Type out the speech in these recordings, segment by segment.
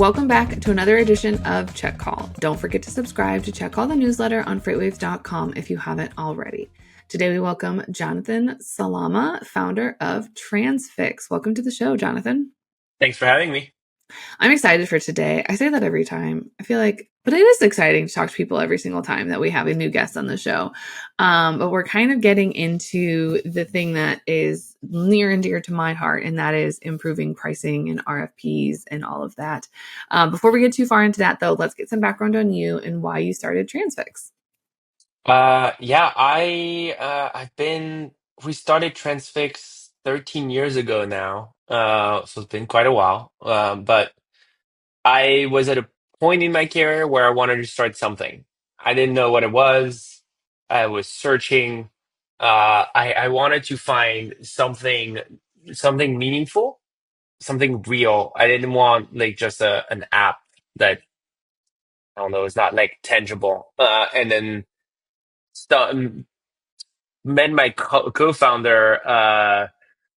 Welcome back to another edition of Check Call. Don't forget to subscribe to Check Call, the newsletter on FreightWaves.com if you haven't already. Today we welcome Jonathan Salama, founder of Transfix. Welcome to the show, Jonathan. Thanks for having me. I'm excited for today. I say that every time. I feel like, but it is exciting to talk to people every single time that we have a new guest on the show. But we're kind of getting into the thing that is near and dear to my heart, and that is improving pricing and RFPs and all of that. Before we get too far into that, though, let's get some background on you and why you started Transfix. We started Transfix 13 years ago now. So it's been quite a while. But I was at a point in my career where I wanted to start something. I didn't know what it was. I was searching. I wanted to find something meaningful, something real. I didn't want like just an app that I don't know is not like tangible. And then st met my co-founder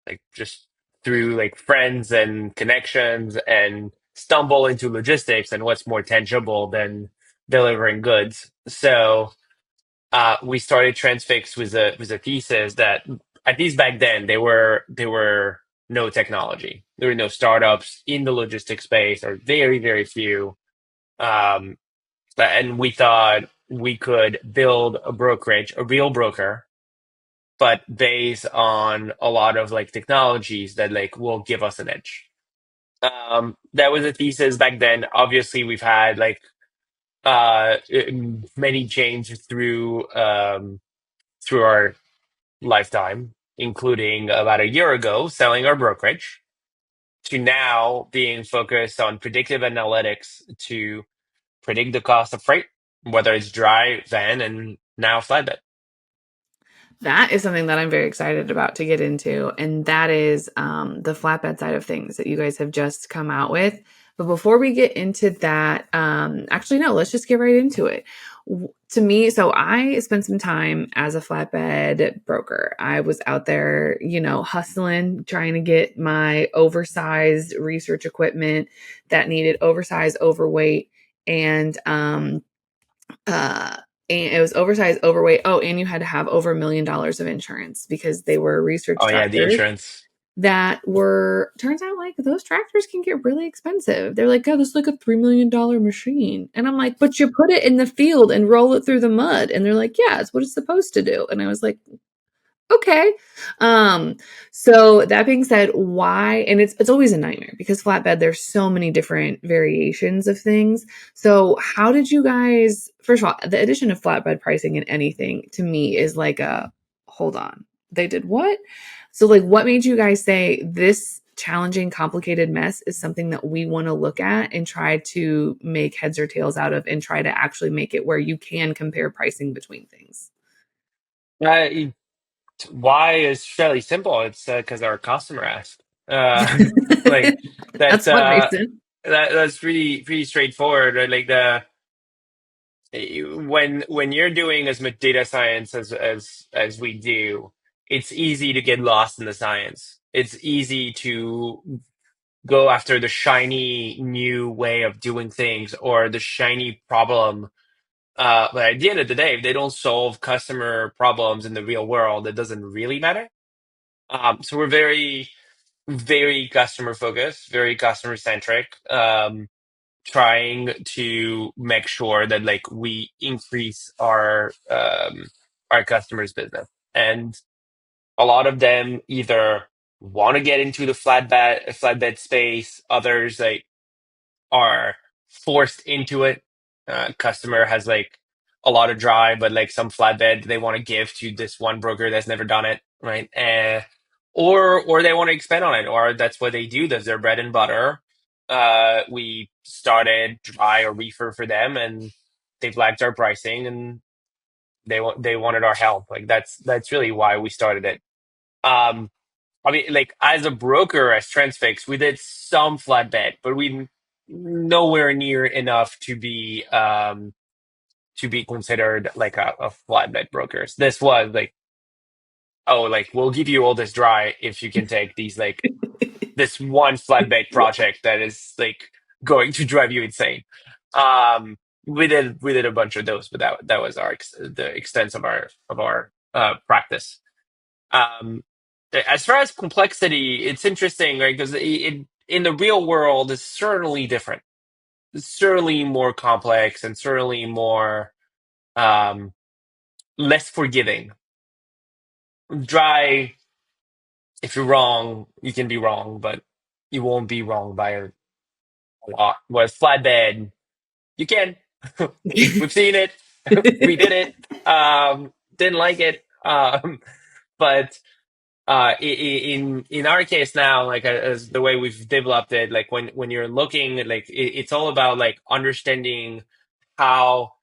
like just through like friends and connections and stumble into logistics and what's more tangible than delivering goods. So we started Transfix with a thesis that at least back then there were no technology. There were no startups in the logistics space or very, very few. Um, and we thought we could build a brokerage, a real broker, but based on a lot of like technologies that like will give us an edge. That was a thesis back then. Obviously, we've had like many changes through our lifetime, including about a year ago selling our brokerage to now being focused on predictive analytics to predict the cost of freight, whether it's dry, van, and now flatbed. That is something that I'm very excited about to get into, and that is the flatbed side of things that you guys have just come out with. But before we get into that, actually, no, let's just get right into it. To me, so I spent some time as a flatbed broker. I was out there, hustling, trying to get my oversized research equipment that needed oversized, overweight, and uh and it was oversized, overweight. Oh, and you had to have over $1 million of insurance because they were research Oh yeah, the tractors insurance. that were, turns out, like, those tractors can get really expensive. They're like, oh, this is like a $3 million machine. And I'm like, but you put it in the field and roll it through the mud. And they're like, yeah, it's what it's supposed to do. And I was like, okay. So that being said, why, and it's always a nightmare because flatbed, there's so many different variations of things. So how did you guys, first of all, the addition of flatbed pricing in anything to me is like a, hold on, they did what? So like, what made you guys say this challenging, complicated mess is something that we want to look at and try to make heads or tails out of and try to actually make it where you can compare pricing between things? Uh, Why is fairly simple. It's because our customer asked. Like That's that's one reason. that's pretty straightforward. Right? Like the when you're doing as much data science as we do, it's easy to get lost in the science. It's easy to go after the shiny new way of doing things or the shiny problem. But at the end of the day, if they don't solve customer problems in the real world, it doesn't really matter. So we're very, very customer focused, very customer centric, trying to make sure that like we increase our customers' business. And a lot of them either want to get into the flatbed space, others like are forced into it. Customer has like a lot of drive, but like some flatbed they want to give to this one broker that's never done it, right? Or they want to expand on it, or that's what they do. That's their bread and butter. We started dry or reefer for them, and they've liked our pricing, and they wanted our help. Like that's really why we started it. Um, I mean, like as a broker, as Transfix, we did some flatbed, but we nowhere near enough to be considered like a flatbed brokers. This was like, oh, like we'll give you all this dry if you can take these like this one flatbed Yeah. project that is like going to drive you insane. Um, we did a bunch of those, but that was the extent of our practice. Um, as far as complexity, it's interesting, right? Because in the real world, it's certainly different. It's certainly more complex and certainly more um, less forgiving. Dry, if you're wrong, you can be wrong, but you won't be wrong by a lot. Whereas flatbed, you can. We've seen it. We did it. Didn't like it. But in our case now, like as the way we've developed it, like when you're looking, like it's all about like understanding how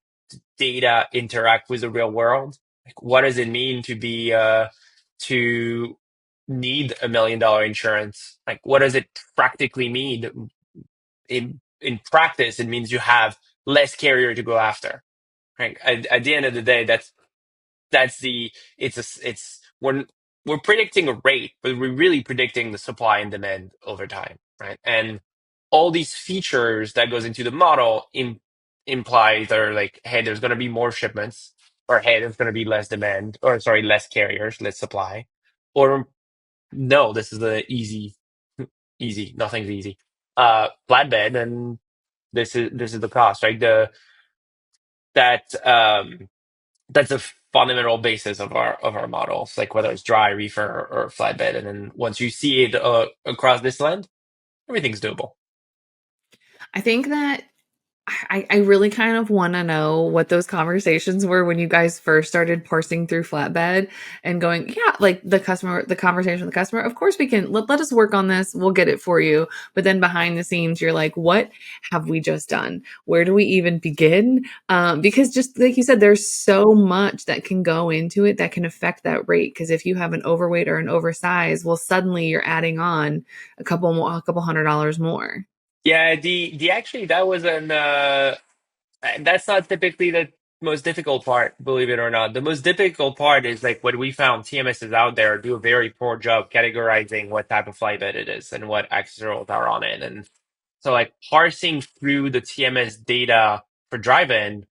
data interact with the real world. Like, what does it mean to be to need $1 million insurance? Like, what does it practically mean? In practice, it means you have less carrier to go after. Right? At the end of the day, that's the it's when we're predicting a rate, but we're really predicting the supply and demand over time, right? And all these features that goes into the model implies are like, hey, there's going to be more shipments, or hey, there's going to be less demand, or sorry, less carriers, less supply, or no, this is the easy, nothing's easy. Flatbed, and this is the cost, right? That that's a fundamental basis of our models, like whether it's dry, reefer, or flatbed. And then once you see it across this land, everything's doable. I think that I really kind of want to know what those conversations were when you guys first started parsing through Flatbed and going, yeah, like the conversation with the customer. Of course, we can let us work on this. We'll get it for you. But then behind the scenes, you're like, what have we just done? Where do we even begin? Because just like you said, there's so much that can go into it that can affect that rate. Because if you have an overweight or an oversize, well, suddenly you're adding on a couple $100 more. Yeah, the actually that was an that's not typically the most difficult part, believe it or not. The most difficult part is like when we found TMSs out there do a very poor job categorizing what type of flatbed it is and what accessorials are on it. And so like parsing through the TMS data for drive-in,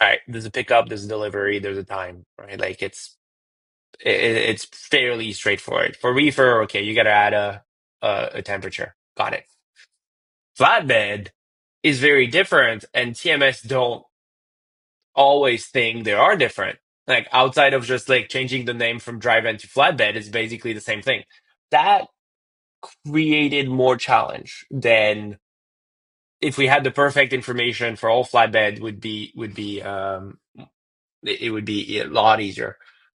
all right, there's a pickup, there's a delivery, there's a time, right? Like it's fairly straightforward. For reefer, okay, you got to add a temperature. Got it. Flatbed is very different, and TMS don't always think they are different. Like outside of just like changing the name from drive-in to flatbed is basically the same thing. That created more challenge than if we had the perfect information for all flatbed it would be a lot easier.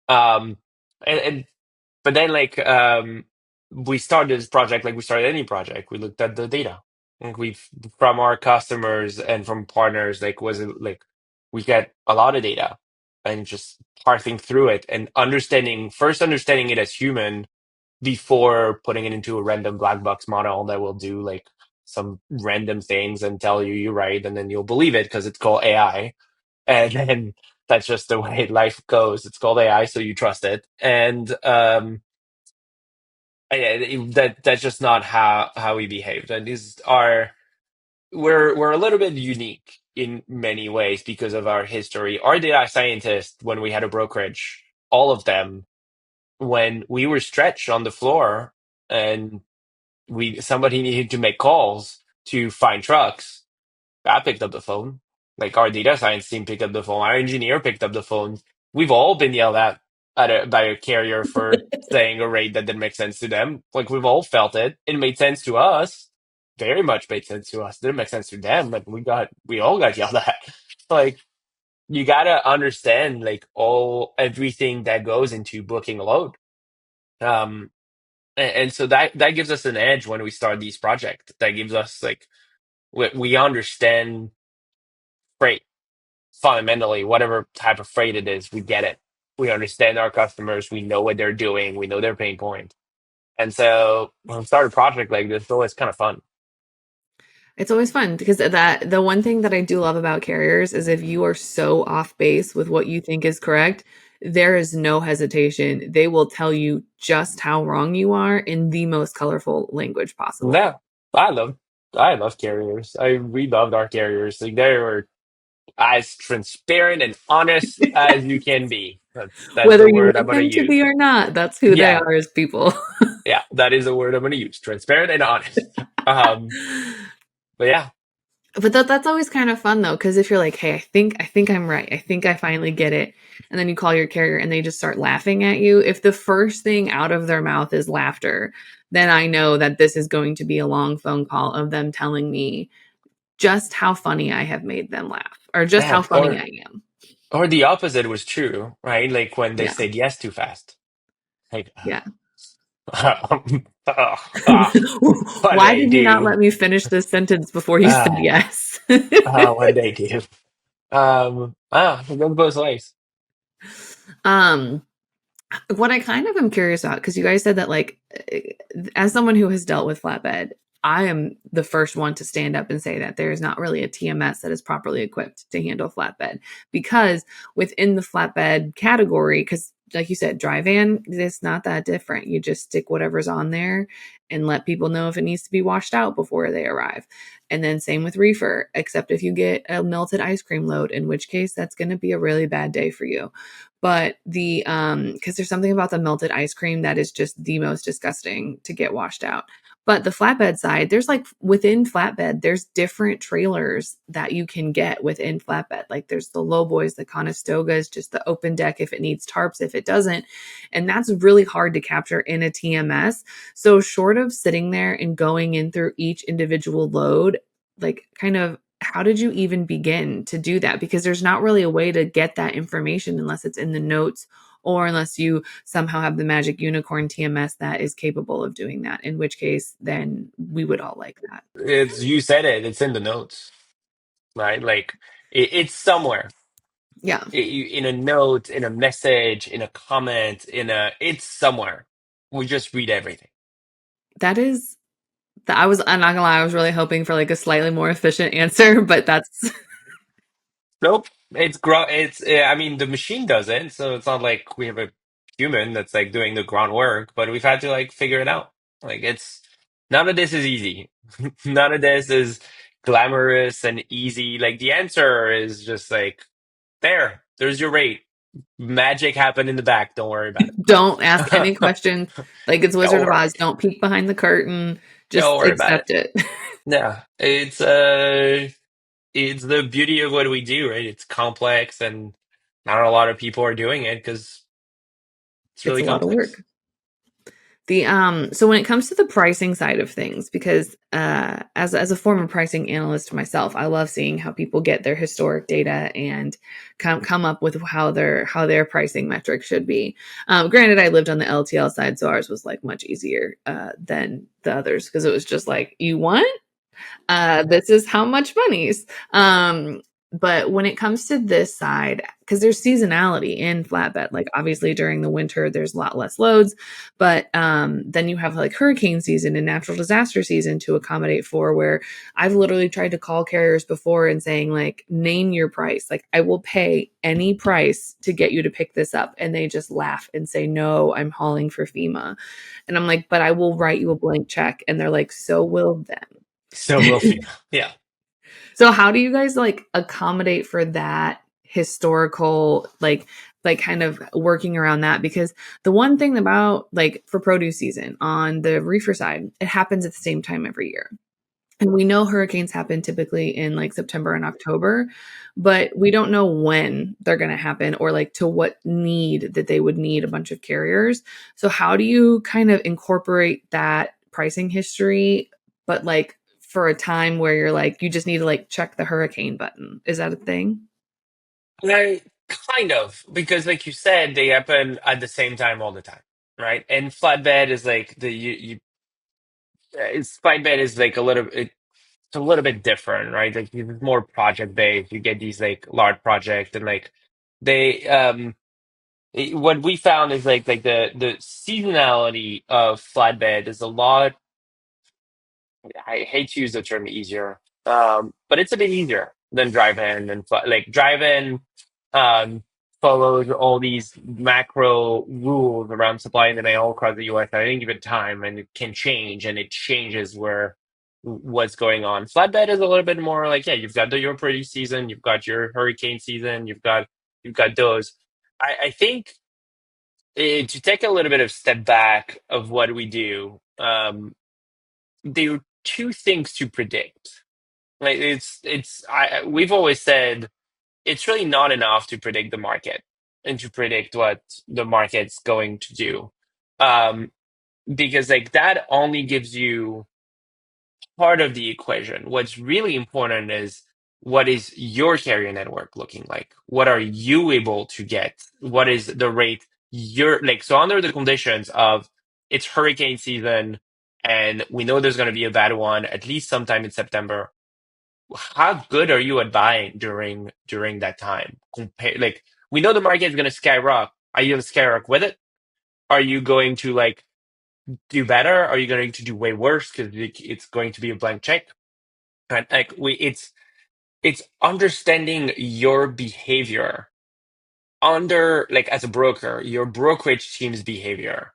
Um, and but then like we started this project like we started any project. We looked at the data. Like we've from our customers and from partners, like was it like we get a lot of data and just parsing through it and understanding it as human before putting it into a random black box model that will do like some random things and tell you you're right and then you'll believe it because it's called AI. And then that's just the way life goes. It's called AI, so you trust it. And that's just not how we behaved. And these are we're a little bit unique in many ways because of our history. Our data scientists, when we had a brokerage, all of them, when we were stretched on the floor and we somebody needed to make calls to find trucks, I picked up the phone. Like our data science team picked up the phone. Our engineer picked up the phone. We've all been yelled at by a carrier for saying a rate that didn't make sense to them. Like we've all felt it. It made sense to us. Very much made sense to us. Didn't make sense to them, but we all got yelled at. Like you gotta understand like everything that goes into booking a load. Um, and so that gives us an edge when we start these projects. That gives us like we understand freight fundamentally, whatever type of freight it is, we get it. We understand our customers. We know what they're doing. We know their pain point. And so when we start a project like this, it's always kind of fun. It's always fun because the one thing that I do love about carriers is if you are so off base with what you think is correct, there is no hesitation. They will tell you just how wrong you are in the most colorful language possible. Yeah, I love. I love carriers. We loved our carriers. Like they were as transparent and honest as you can be. That's Whether the you word I'm want gonna them to use. be or not, that's who they Yeah, are as people. yeah, that is the word I'm gonna use. Transparent and honest. Um, but yeah, But that's always kind of fun though, because if you're like, "Hey, I think I'm right. I think I finally get it," and then you call your carrier and they just start laughing at you. If the first thing out of their mouth is laughter, then I know that this is going to be a long phone call of them telling me just how funny I have made them laugh, or just how man, funny I am. or the opposite was true, right? Like when they Yeah, said yes too fast. Like, yeah. when Why they did you not do, let me finish this sentence before you said uh, yes? when they do. It goes both ways. um, what I kind of am curious about, because you guys said that, like, as someone who has dealt with flatbed, I am the first one to stand up and say that there is not really a TMS that is properly equipped to handle flatbed. Because within the flatbed category, because like you said, dry van, it's not that different. You just stick whatever's on there and let people know if it needs to be washed out before they arrive. And then same with reefer, except if you get a melted ice cream load, in which case that's going to be a really bad day for you. But the because there's something about the melted ice cream that is just the most disgusting to get washed out. But the flatbed side, there's like within flatbed, there's different trailers that you can get within flatbed. Like there's the low boys, the Conestogas, just the open deck if it needs tarps, if it doesn't. And that's really hard to capture in a TMS. So short of sitting there and going in through each individual load, like kind of how did you even begin to do that? Because there's not really a way to get that information unless it's in the notes or unless you somehow have the magic unicorn TMS that is capable of doing that, in which case, then we would all like that. It's you said it. It's in the notes, right? Like it's somewhere Yeah, in a note, in a message, in a comment, it's somewhere. We just read everything. that is. I'm not gonna lie, I was really hoping for like a slightly more efficient answer, but that's Nope. It's I mean the machine does it, so it's not like we have a human that's like doing the groundwork, but we've had to like figure it out. Like it's none of this is easy. None of this is glamorous and easy. Like the answer is just like there's your rate. Magic happened in the back. Don't worry about don't ask it. any questions. Like it's Don't Wizard of worry. Oz. Don't peek behind the curtain. Don't Just worry about it. accept it. Yeah. It's the beauty of what we do, right? It's complex and not a lot of people are doing it because it's It's really a lot of complex. work. The so when it comes to the pricing side of things, because as a former pricing analyst myself, I love seeing how people get their historic data and come up with how their pricing metrics should be. Granted, I lived on the LTL side, so ours was like much easier than the others because it was just like you want this is how much money's. But when it comes to this side, because there's seasonality in flatbed, like obviously during the winter, there's a lot less loads, but then you have like hurricane season and natural disaster season to accommodate for where I've literally tried to call carriers before and saying, like, name your price. Like, I will pay any price to get you to pick this up. And they just laugh and say, no, I'm hauling for FEMA. And I'm like, but I will write you a blank check. And they're like, so will So we'll them. see. Yeah. So how do you guys like accommodate for that historical like kind of working around that? Because the one thing about like for produce season on the reefer side, it happens at the same time every year. And we know hurricanes happen typically in like September and October, but we don't know when they're going to happen or like to what need that they would need a bunch of carriers. So how do you kind of incorporate that pricing history, but like for a time where you're like, you just need to like check the hurricane button? Is that a thing? I kind of because like you said, they happen at the same time all the time, right? And flatbed is like flatbed is like it's a little bit different, right? Like it's more project based. You get these like large projects and like they what we found is like the seasonality of flatbed is a lot. I hate to use the term easier, but it's a bit easier than drive-in like drive-in um, follows all these macro rules around supply and demand all across the U.S. at any given time, and it can change, and it changes where what's going on. Flatbed is a little bit more like, yeah, you've got your pretty season, you've got your hurricane season, you've got those. I think to take a little bit of step back of what we do, there are two things to predict. Like we've always said it's really not enough to predict the market and to predict what the market's going to do. Um, because like that only gives you part of the equation. What's really important is what is your carrier network looking like? What are you able to get? What is the rate you're like? So under the conditions of it's hurricane season and we know there's going to be a bad one at least sometime in September. How good are you at buying during that time? Compare like we know the market is going to skyrocket. Are you going to skyrocket with it? Are you going to like do better? Are you going to do way worse because it's going to be a blank check? And like it's understanding your behavior under like as a broker, your brokerage team's behavior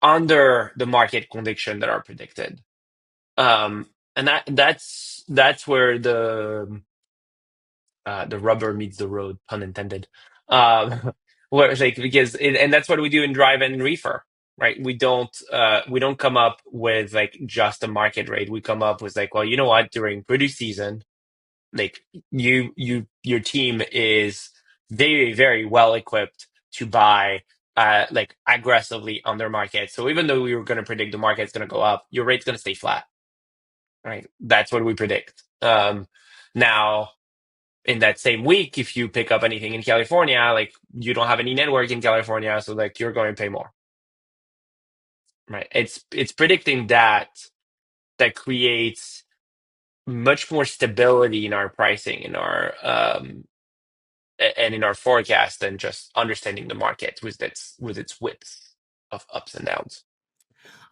under the market condition that are predicted. And that's where the rubber meets the road, pun intended. Um, where it's like and that's what we do in drive and reefer, right? We don't come up with like just a market rate. We come up with like, well, you know what? During produce season, like your team is very very well equipped to buy like aggressively on their market. So even though we were going to predict the market's going to go up, your rate's going to stay flat, right? That's what we predict. Now in that same week, if you pick up anything in California, like you don't have any network in California, so like you're going to pay more, right? It's predicting that creates much more stability in our pricing, in our and in our forecast than just understanding the market with its width of ups and downs.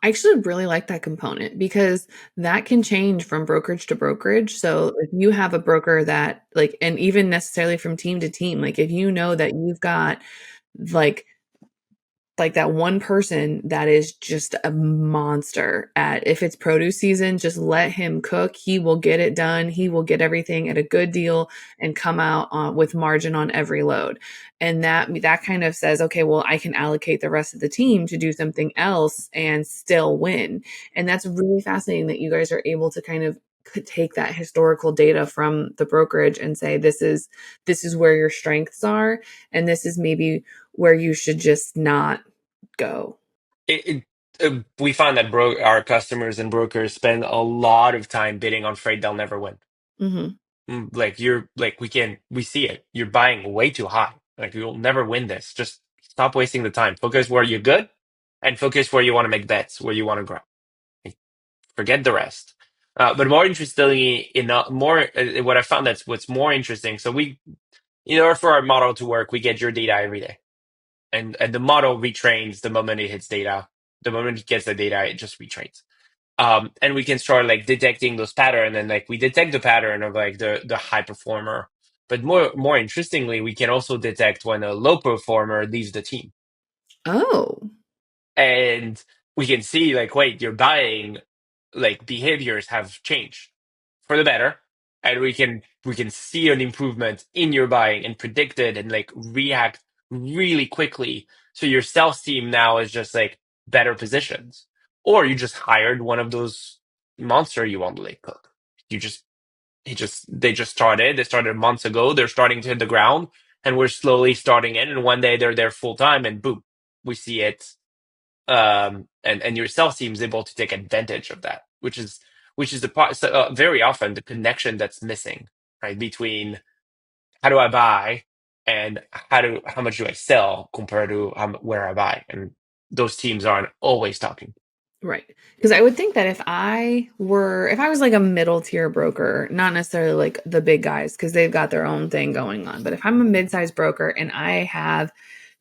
I actually really like that component because that can change from brokerage to brokerage. So if you have a broker that like, and even necessarily from team to team, like if you know that you've got like that one person that is just a monster at if it's produce season, just let him cook. He will get it done. He will get everything at a good deal and come out with margin on every load. And that kind of says, okay, well, I can allocate the rest of the team to do something else and still win. And that's really fascinating that you guys are able to kind of take that historical data from the brokerage and say this is where your strengths are and this is maybe where you should just not go. We find that our customers and brokers spend a lot of time bidding on freight they'll never win. Hmm. Like you're like we see it. You're buying way too high. Like you'll never win this. Just stop wasting the time. Focus where you're good, and focus where you want to make bets, where you want to grow. Like, forget the rest. But more interestingly, what I found that's what's more interesting. So in order for our model to work, we get your data every day, and the model retrains the moment it hits data. The moment it gets the data, it just retrains. And we can start like detecting those patterns, and like we detect the pattern of like the high performer. But more interestingly, we can also detect when a low performer leaves the team, Oh, and we can see like, wait, your buying like behaviors have changed for the better, and we can see an improvement in your buying and predict it and like react really quickly. So your sales team now is just like better positions, or you just hired one of those monster you want to like cook. You just they just started. They started months ago. They're starting to hit the ground, and we're slowly starting in. And one day they're there full time, and boom, we see it. And your sales team is able to take advantage of that, which is the part. So, very often the connection that's missing, right, between how do I buy and how much do I sell compared to where I buy, and those teams aren't always talking. right. Because I would think that if I was like a middle tier broker, not necessarily like the big guys, because they've got their own thing going on, but if I'm a mid-sized broker and I have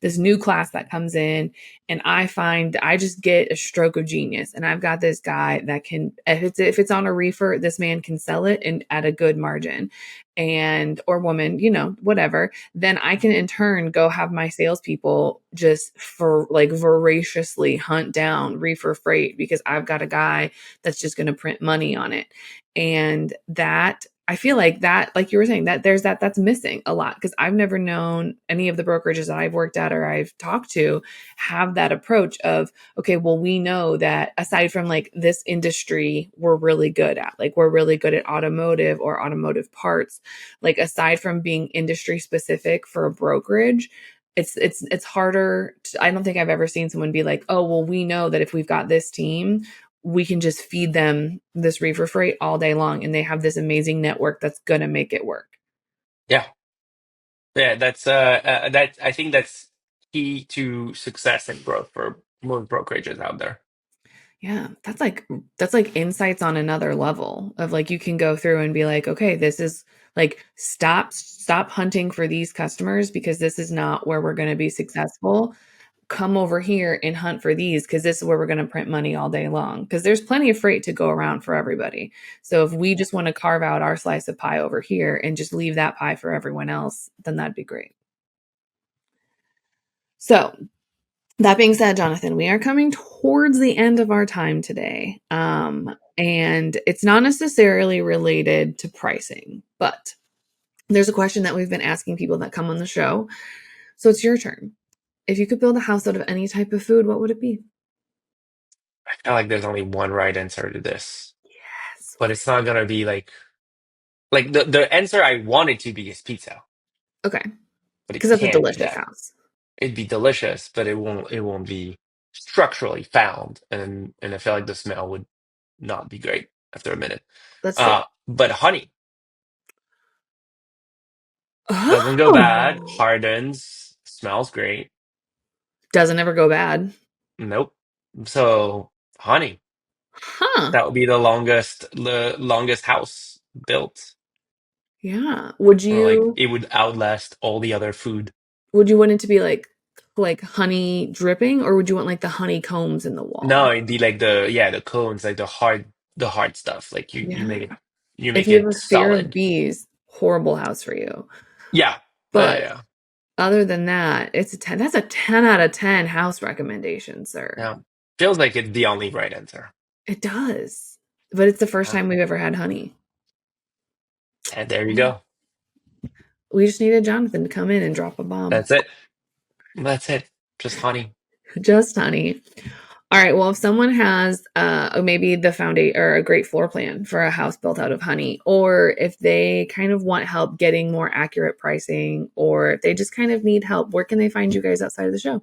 this new class that comes in, and I find I just get a stroke of genius, and I've got this guy that can, if it's on a reefer, this man can sell it and at a good margin, and or woman, whatever. Then I can in turn go have my salespeople just for like voraciously hunt down reefer freight because I've got a guy that's just going to print money on it. And that, I feel like that, like you were saying, that that's missing a lot because I've never known any of the brokerages that I've worked at or I've talked to have that approach of, okay, well, we know that aside from like this industry, we're really good at, like, we're really good at automotive or automotive parts. Like, aside from being industry specific for a brokerage, it's harder I don't think I've ever seen someone be like, oh, well, we know that if we've got this team, we can just feed them this reefer freight all day long, and they have this amazing network that's going to make it work. Yeah. Yeah, that's that I think that's key to success and growth for most brokerages out there. Yeah, that's like insights on another level of like you can go through and be like, okay, this is like stop hunting for these customers because this is not where we're going to be successful. Come over here and hunt for these because this is where we're going to print money all day long because there's plenty of freight to go around for everybody. So if we just want to carve out our slice of pie over here and just leave that pie for everyone else, then that'd be great. So that being said, Jonathan, we are coming towards the end of our time today. And it's not necessarily related to pricing, but there's a question that we've been asking people that come on the show. So it's your turn. If you could build a house out of any type of food, what would it be? I feel like there's only one right answer to this, Yes. but it's not gonna be like the answer I want it to be is pizza, Okay. but Because it that's a can't be delicious that. house. It'd be delicious, but it won't be structurally found, and I feel like the smell would not be great after a minute. That's fair. But honey doesn't go bad, Oh, hardens, smells great. doesn't ever go bad. Nope. So honey, Huh. that would be the longest house built. Yeah. Or like it would outlast all the other food. Would you want it to be like honey dripping, or would you want like the honeycombs in the wall? No, it'd be like the cones, like the hard stuff. Like you Yeah. make it you If make you have it a fear of solid. bees, horrible house for you. Yeah. Yeah, But yeah. other than that, it's a 10. That's a 10 out of 10 house recommendation, sir. Yeah. Feels like it's the only right answer. It does. But it's the first Yeah. time we've ever had honey. And there you Yeah. go. We just needed Jonathan to come in and drop a bomb. That's it. That's it. Just honey. Just honey. All right. Well, if someone has maybe the foundation or a great floor plan for a house built out of honey, or if they kind of want help getting more accurate pricing, or if they just kind of need help, where can they find you guys outside of the show?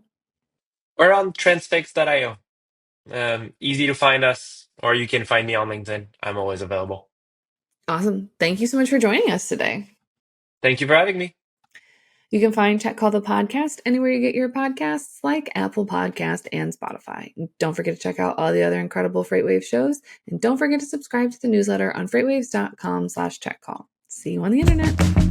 We're on transfix.io. Easy to find us, or you can find me on LinkedIn. I'm always available. Awesome. Thank you so much for joining us today. Thank you for having me. You can find Tech Call the Podcast anywhere you get your podcasts, like Apple Podcast and Spotify. And don't forget to check out all the other incredible FreightWaves shows. And don't forget to subscribe to the newsletter on freightwaves.com/techcall. See you on the internet.